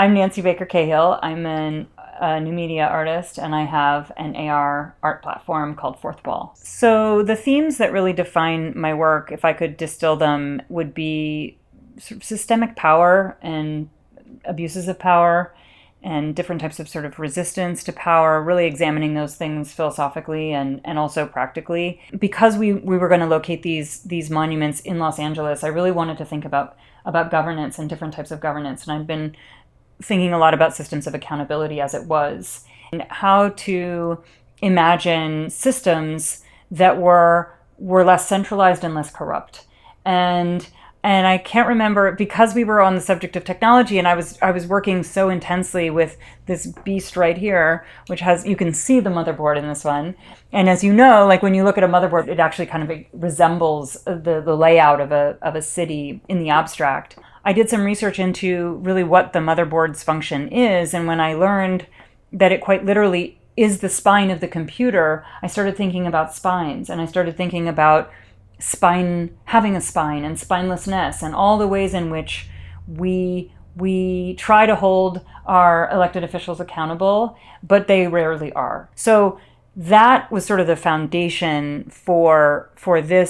I'm Nancy Baker-Cahill. I'm a new media artist, and I have an AR art platform called Fourth Wall. So the themes that really define my work, if I could distill them, would be sort of systemic power and abuses of power and different types of sort of resistance to power, really examining those things philosophically and also practically. Because we were going to locate these monuments in Los Angeles, I really wanted to think about governance and different types of governance. And I've been thinking a lot about systems of accountability as it was, and how to imagine systems that were less centralized and less corrupt. And I can't remember, because we were on the subject of technology, and I was working so intensely with this beast right here, which has, you can see the motherboard in this one. And as you know, like when you look at a motherboard, it actually kind of resembles the layout of a city in the abstract. I did some research into really what the motherboard's function is, and when I learned that it quite literally is the spine of the computer, I started thinking about spines, and I started thinking about having a spine and spinelessness and all the ways in which we try to hold our elected officials accountable, but they rarely are. So that was sort of the foundation for the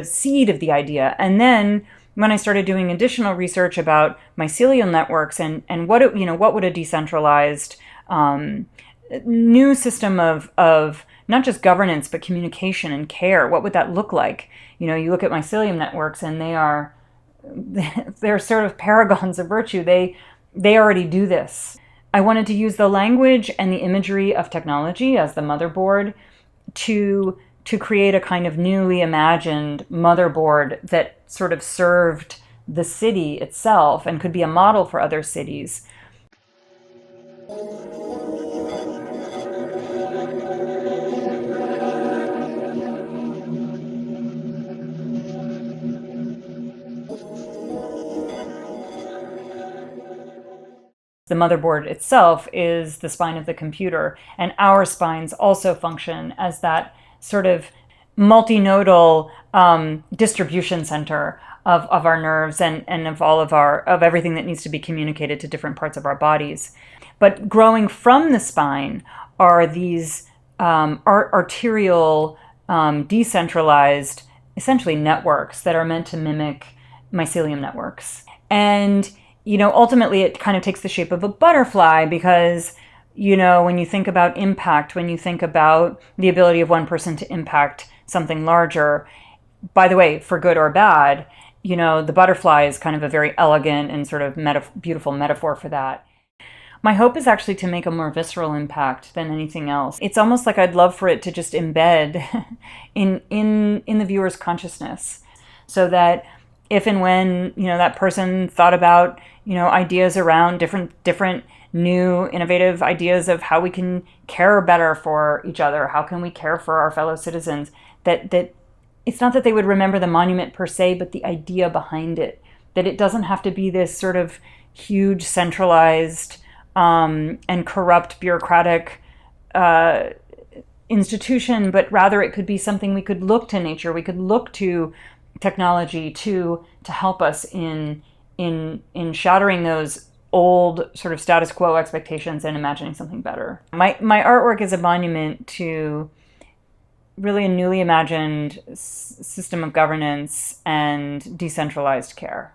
seed of the idea. And then when I started doing additional research about mycelial networks and what would a decentralized new system of not just governance, but communication and care, what would that look like? You know, you look at mycelium networks and they're sort of paragons of virtue. They already do this. I wanted to use the language and the imagery of technology as the motherboard to create a kind of newly imagined motherboard that sort of served the city itself and could be a model for other cities. The motherboard itself is the spine of the computer, and our spines also function as that sort of multinodal distribution center of our nerves and of all of everything that needs to be communicated to different parts of our bodies. But growing from the spine are these arterial, decentralized, essentially networks that are meant to mimic mycelium networks. And ultimately it kind of takes the shape of a butterfly because, when you think about impact, when you think about the ability of one person to impact something larger, by the way, for good or bad, the butterfly is kind of a very elegant and sort of beautiful metaphor for that. My hope is actually to make a more visceral impact than anything else. It's almost like I'd love for it to just embed in the viewer's consciousness, so that if and when that person thought about ideas around different new innovative ideas of how we can care better for each other, how can we care for our fellow citizens, that it's not that they would remember the monument per se, but the idea behind it, that it doesn't have to be this sort of huge centralized and corrupt bureaucratic institution, but rather it could be something we could look to nature, we could look to technology to help us in shattering those old sort of status quo expectations and imagining something better. My artwork is a monument to really a newly imagined system of governance and decentralized care.